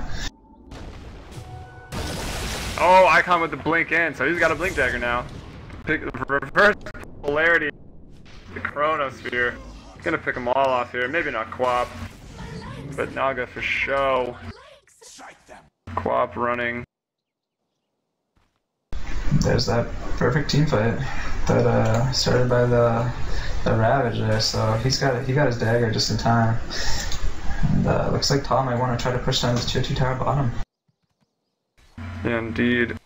Oh, Icon with the blink in, so he's got a blink dagger now. Reverse polarity, the Chronosphere. He's gonna pick them all off here. Maybe not Quap, but Naga for show. Quap running. There's that perfect team fight that started by the Ravage there, so he got his dagger just in time. And looks like TAW might want to try to push down this tier 2 tower bottom. Yeah, indeed.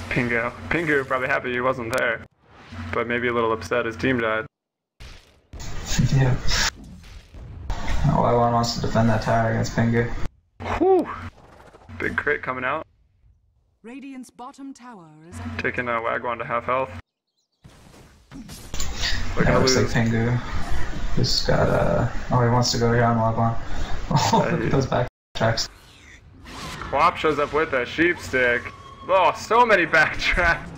Pingu probably happy he wasn't there, but maybe a little upset his team died. Yeah. Wagwan wants to defend that tower against Pingu. Whew! Big crit coming out. Radiant's bottom tower is under Taking Wagwan to half health. Yeah, looks like Pingu just got oh, he wants to go here on Wagwan. Oh, look at those backtracks. Quap shows up with a sheep stick. Oh, so many backtracks.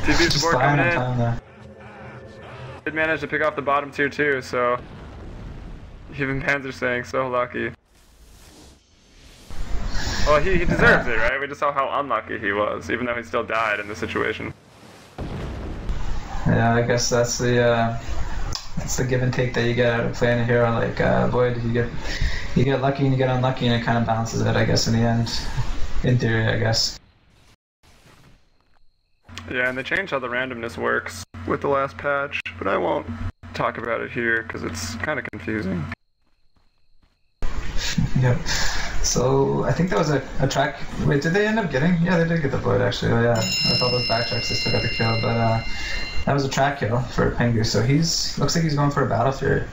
TV support coming in. Did manage to pick off the bottom tier too, so even Panzer saying so lucky. Well, he deserves it, right? We just saw how unlucky he was, even though he still died in the situation. Yeah, I guess that's the give and take that you get out of playing a hero like Void. You get lucky and you get unlucky, and it kind of balances it, I guess, in the end. In theory, I guess. Yeah, and they changed how the randomness works with the last patch, but I won't talk about it here because it's kind of confusing. Yep. So I think that was a track. Wait, did they end up getting? Yeah, they did get the Void actually. Oh yeah, with all those backtracks, they still got the kill. But that was a track kill for Pengu. So looks like he's going for a Battle Fury.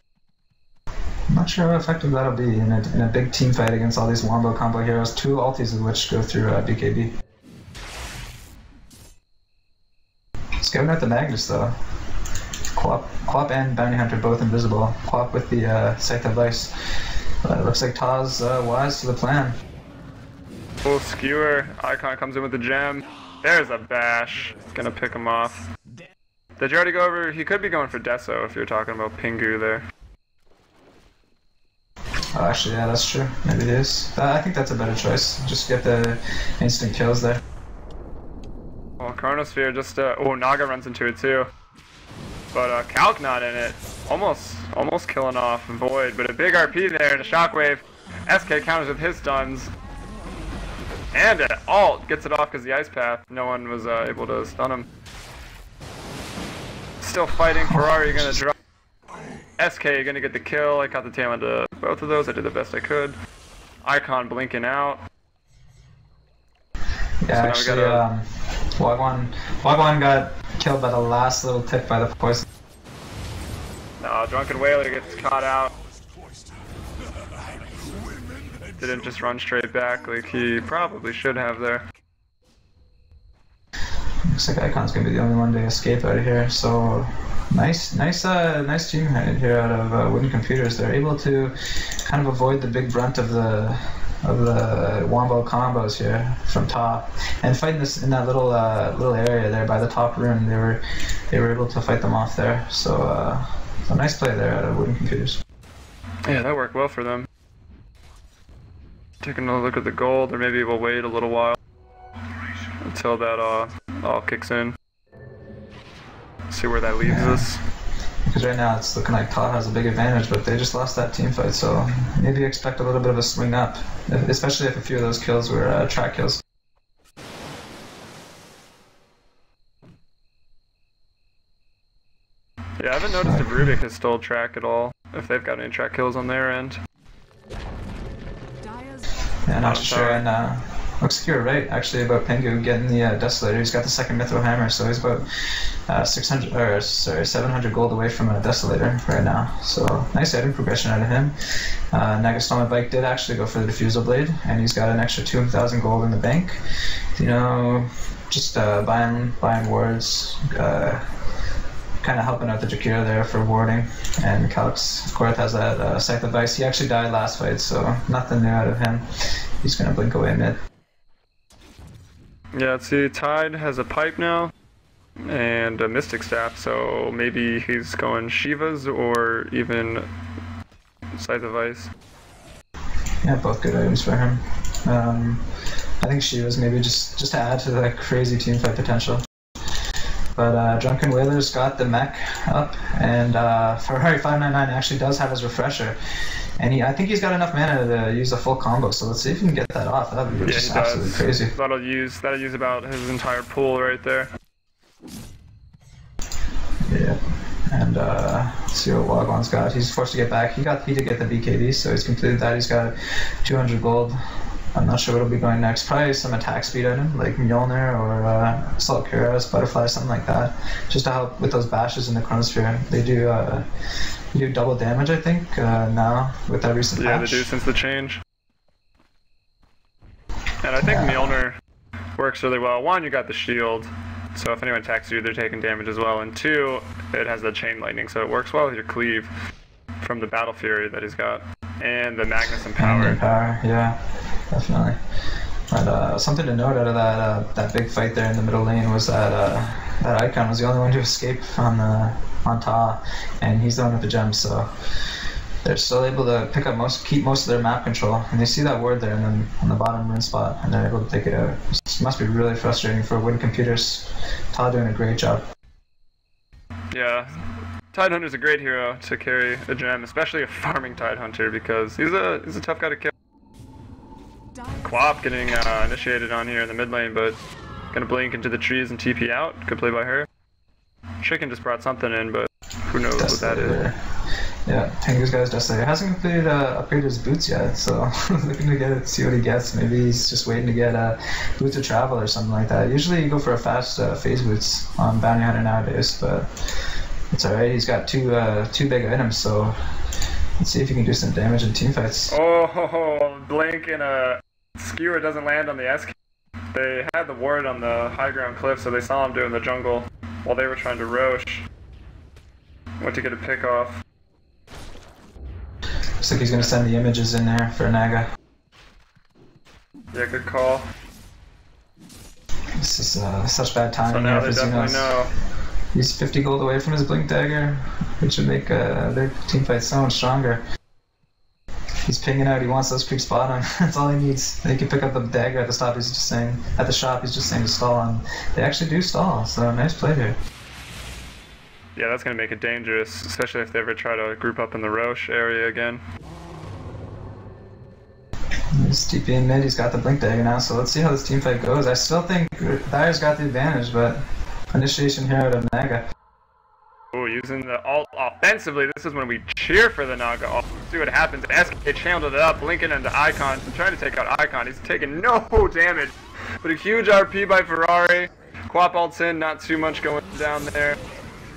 I'm not sure how effective that'll be in a big team fight against all these Wombo combo heroes. 2 ultis of which go through BKB. Scouting out the Magnus though. Quap and Bounty Hunter both invisible. Quap with the Scythe of Ice. But it looks like TAW's wise to the plan. Full skewer. Icon comes in with the gem. There's a bash. Gonna pick him off. Did you already go over? He could be going for Deso if you're talking about Pingu there. Oh, actually, yeah, that's true. Maybe it is. I think that's a better choice. Just get the instant kills there. Well, Chronosphere just, oh, Naga runs into it too. But Calc not in it. Almost killing off Void, but a big RP there and a shockwave. SK counters with his stuns. And an alt gets it off because the ice path. No one was able to stun him. Still fighting. Ferrari gonna drop. SK gonna get the kill. I caught the tail end of both of those. I did the best I could. Icon blinking out. Yeah, So actually, now Wagwan got killed by the last little tick by the poison. No, Drunken Whaler gets caught out. Didn't just run straight back like he probably should have there. Looks like Icon's gonna be the only one to escape out of here. So nice team here out of Wooden Computers. They're able to kind of avoid the big brunt of the wombo combos here from top, and fighting this in that little area there by the top room. They were able to fight them off there. So so nice play there out of Wooden Computers. Yeah, that worked well for them. Taking a look at the gold, or maybe we'll wait a little while until that all kicks in. See where that leaves us. Because right now it's looking like TAW has a big advantage, but they just lost that team fight, so maybe expect a little bit of a swing up, especially if a few of those kills were track kills. Yeah, I haven't noticed if Rubik has stole track at all, if they've got any track kills on their end. Yeah, not sure, and looks like you're right, actually, about Pengu getting the Desolator. He's got the second Mytho Hammer, so he's about 700 gold away from a Desolator right now. So nice item progression out of him. Nagastoma Bike did actually go for the Diffusal Blade, and he's got an extra 2,000 gold in the bank. You know, just buying wards, kind of helping out the Jakira there for warding. And Calix, of course, has that Scythe of Ice. He actually died last fight, so nothing new out of him. He's going to blink away mid. Yeah, see, Tide has a pipe now, and a Mystic Staff, so maybe he's going Shivas or even Scythe of Ice. Yeah, both good items for him. I think Shivas maybe just to add to that crazy teamfight potential. But Drunken Whaler's got the mech up, and Ferrari 599 actually does have his refresher. And I think he's got enough mana to use a full combo, so let's see if he can get that off. That would be just absolutely crazy. That'll use about his entire pool right there. Yeah. And let's see what Wagwan's got. He's forced to get back. He did get the BKB, so he's completed that. He's got 200 gold. I'm not sure what'll be going next. Probably some attack speed item, like Mjolnir or Assault Cuirass, Butterfly, something like that. Just to help with those bashes in the Chronosphere. They do double damage, I think, now with that recent patch. Yeah, they do since the change. And I think Mjolnir works really well. One, you got the shield, so if anyone attacks you, they're taking damage as well. And two, it has the chain lightning, so it works well with your cleave from the Battle Fury that he's got. And the Magnus and Power. And power, yeah. Definitely. But something to note out of that big fight there in the middle lane was that that Icon was the only one to escape on TAW, and he's the one with the gems. So they're still able to keep most of their map control, and they see that ward there and then on the bottom rune spot, and they're able to take it out. This must be really frustrating for Wooden Computers. TAW doing a great job. Yeah. Tidehunter's a great hero to carry a gem, especially a farming Tidehunter, because he's a tough guy to kill. Quap getting initiated on here in the mid lane, but gonna blink into the trees and TP out. Good play by her. Chicken just brought something in, but who knows what that is. Yeah, Pengu's got his Desolator. Hasn't completed upgraded his boots yet, so looking to see what he gets. Maybe he's just waiting to get boots of travel or something like that. Usually you go for a fast phase boots on Bounty Hunter nowadays, but it's alright. He's got two big items, so let's see if he can do some damage in teamfights. Oh, blink and a skewer doesn't land on the SK. They had the ward on the high ground cliff, so they saw him doing the jungle while they were trying to roche. Went to get a pick off. Looks like he's gonna send the images in there for Naga. Yeah, good call. This is such bad timing. So now here they for definitely Xenos. know. He's 50 gold away from his Blink Dagger, which would make their teamfight so much stronger. He's pinging out, he wants those creeps bottom. That's all he needs. He can pick up the dagger at the stop, he's just saying, at the shop, he's just saying to stall, and they actually do stall, so nice play here. Yeah, that's going to make it dangerous, especially if they ever try to group up in the Roche area again. He's TP in mid, he's got the Blink Dagger now, so let's see how this teamfight goes. I still think Dyer's got the advantage, but initiation here out of Naga. Ooh, using the ult offensively, this is when we cheer for the Naga ult. See what happens. SK channeled it up, blinking into Icon, and trying to take out Icon. He's taking no damage. But a huge RP by Ferrari. Quap ults in, not too much going down there.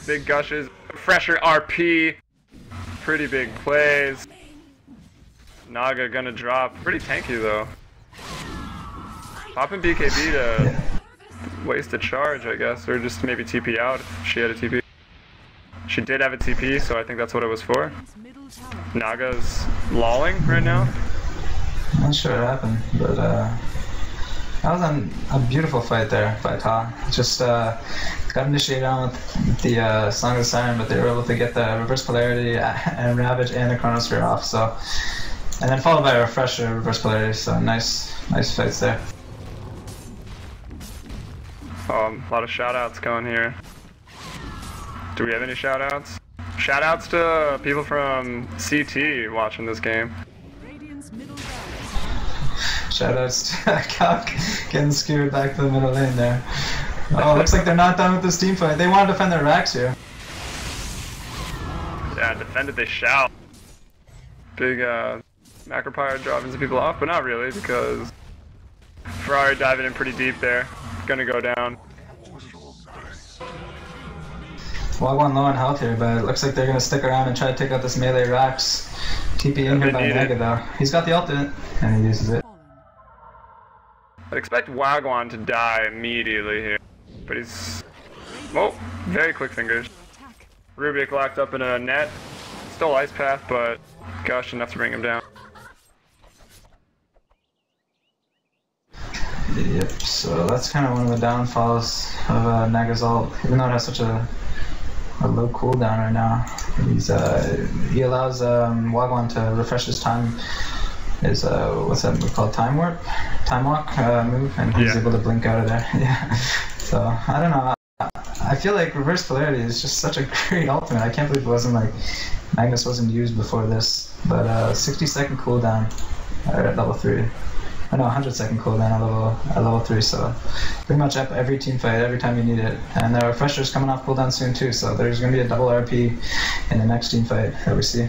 Big gushes. Fresher RP. Pretty big plays. Naga gonna drop. Pretty tanky though. Popping BKB to waste a charge, I guess, or just maybe TP out if she had a TP. She did have a TP, so I think that's what it was for. Naga's lolling right now. Not sure what happened, but that was a beautiful fight there by TAW. Just got initiated on with the Song of the Siren, but they were able to get the reverse polarity and Ravage and the Chronosphere off. So, and then followed by a refresher reverse polarity. So nice fights there. A lot of shoutouts going here. Do we have any shoutouts? Shoutouts to people from CT watching this game. Shoutouts to Calc getting skewered back to the middle lane there. Oh, looks like they're not done with this team fight. They want to defend their racks here. Yeah, defend it they shall. Big macro pyre driving some people off, but not really because Ferrari diving in pretty deep there. Gonna go down. Wagwan low on health here, but it looks like they're gonna stick around and try to take out this melee Rax. TP in here by Mega though. He's got the ultimate, and he uses it. I'd expect Wagwan to die immediately here, but he's... Oh, very quick fingers. Rubik locked up in a net. Still Ice Path, but Gush enough to bring him down. Yep, so that's kind of one of the downfalls of Naga's ult, even though it has such a low cooldown right now. He allows Wagwan to refresh his time. His what's that move called? Time Warp? Time Walk move, and he's able to blink out of there. Yeah. So I don't know. I feel like reverse polarity is just such a great ultimate. I can't believe it wasn't like Magnus wasn't used before this. But 60-second cooldown at level 3. I know 100-second cooldown at level 3, so pretty much up every team fight, every time you need it. And the refresher's coming off cooldown soon too, so there's going to be a double RP in the next team fight that we see.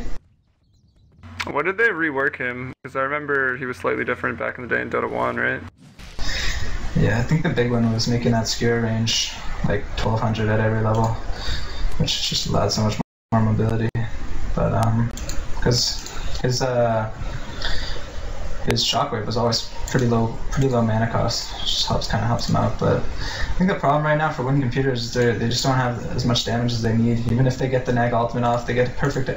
What did they rework him? Because I remember he was slightly different back in the day in Dota 1, right? Yeah, I think the big one was making that skewer range like 1200 at every level, which just allowed so much more mobility. But because his shockwave was always pretty low mana cost, which just kind of helps him out. But I think the problem right now for wooden computers is they just don't have as much damage as they need. Even if they get the Nag ultimate off, they get perfect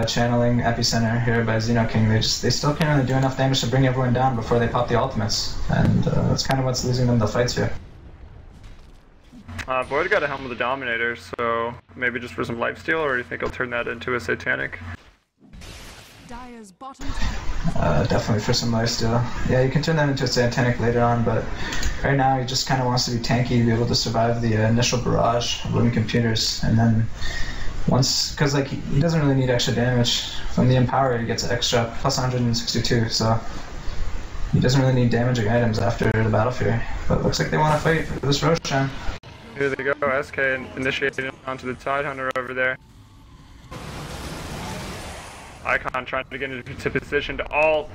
channeling epicenter here by Xeno King. They still can't really do enough damage to bring everyone down before they pop the ultimates, and that's kind of what's losing them the fights here. Void got a helm with the Dominator, so maybe just for some lifesteal, or do you think he'll turn that into a Satanic? Definitely for some lifesteal. Yeah, you can turn that into a Satanic later on, but right now he just kind of wants to be tanky, be able to survive the initial barrage of wooden computers, and then once, because like he doesn't really need extra damage from the Empower, he gets extra plus 162, so he doesn't really need damaging items after the Battle Fury. But it looks like they want to fight for this Roshan. Here they go, SK initiating onto the Tidehunter over there. Icon trying to get into position to ult.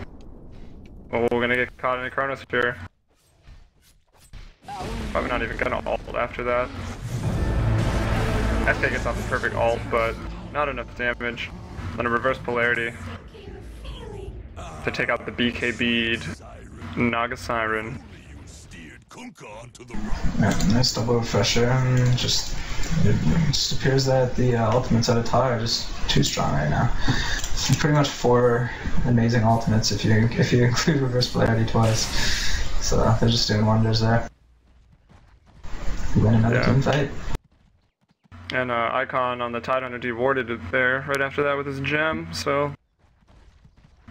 Oh, we're gonna get caught in a Chronosphere. Probably not even gonna ult after that. SK gets off the perfect ult, but not enough damage. Then a reverse polarity to take out the BKB'd Naga Siren. Yeah, nice double refresher. It just appears that the ultimates out of TAW are just too strong right now. Pretty much 4 amazing ultimates if you include reverse polarity twice. So they're just doing wonders there. Win another team fight. And Icon on the Tidehunter dewarded it there right after that with his gem, so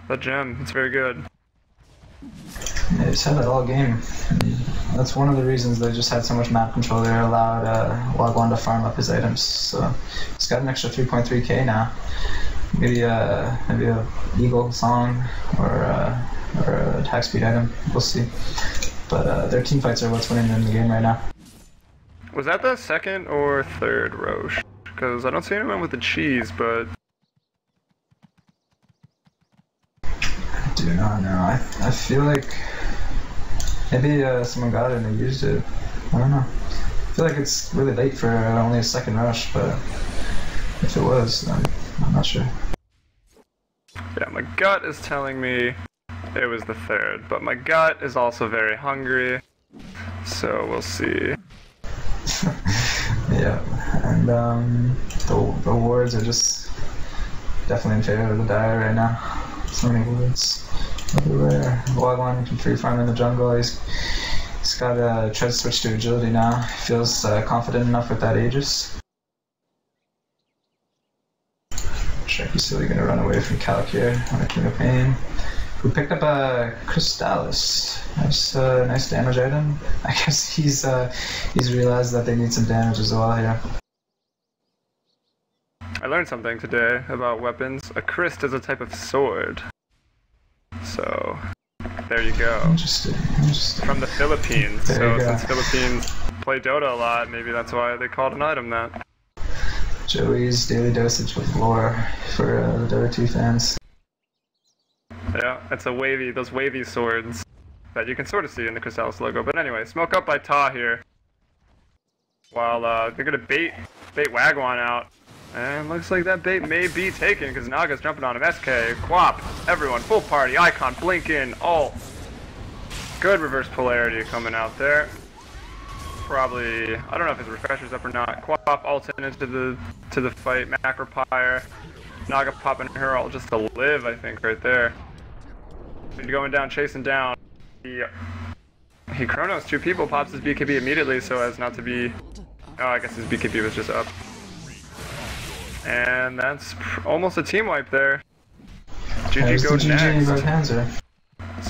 that gem, it's very good. Yeah, he's had that all game. And that's one of the reasons they just had so much map control there, allowed Wagwan to farm up his items. So he's got an extra 3.3k now. Maybe a Eagle song or a attack speed item. We'll see. But their team fights are what's winning them the game right now. Was that the second or third Roche? Because I don't see anyone with the cheese, but... I do not know. I feel like Maybe someone got it and they used it. I don't know. I feel like it's really late for only a second rush, but if it was, then I'm not sure. Yeah, my gut is telling me it was the third, but my gut is also very hungry, so we'll see. Yeah, and the wards are just definitely in favor of the Dire right now. So many wards everywhere. Wagwan can free farm in the jungle. He's got a try to switch to agility now. He feels confident enough with that Aegis. Sharky's still gonna run away from Calc here on a King of Pain. We picked up a Crystallis. Nice damage item. I guess he's realized that they need some damage as well here. I learned something today about weapons. A Christ is a type of sword. So, there you go. Interesting. From the Philippines. There So you go. since Philippines play Dota a lot, maybe that's why they called an item that. Joey's daily dosage with lore for the Dota 2 fans. Yeah, it's those wavy swords that you can sort of see in the Crystallis logo. But anyway, smoke up by TAW here. While they're gonna bait Wagwan out. And looks like that bait may be taken because Naga's jumping on him. SK, Quap, everyone, full party, Icon, Blinkin, ult. Good reverse polarity coming out there. Probably, I don't know if his refresher's up or not. Quap ulting into the fight, Macropire. Naga popping her ult just to live, I think, right there. Going down, chasing down. He chronos 2 people, pops his BKB immediately so as not to be... Oh, I guess his BKB was just up. And that's almost a team wipe there. GG go next.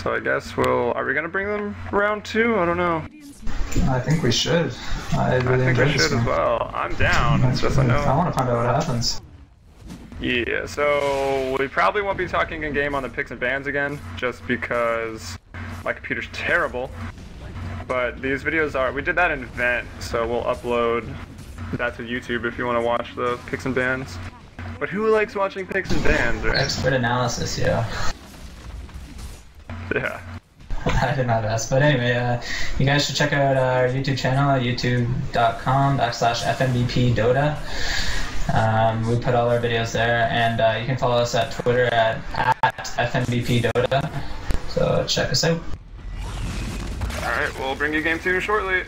So I guess are we gonna bring them round 2? I don't know. I think we should. I think we should as well. I'm down. It's just I know. I want to find out what happens. Yeah, so we probably won't be talking in game on the picks and bans again, just because my computer's terrible. But these videos we did that in Vent, so we'll upload that to YouTube if you want to watch the picks and bans. But who likes watching picks and bans, right? Expert analysis, yeah. Yeah. I did my best, but anyway, you guys should check out our YouTube channel at youtube.com/fmbpdota. We put all our videos there, and you can follow us at Twitter at fmbpdota. So check us out. Alright, we'll bring you game 2 shortly.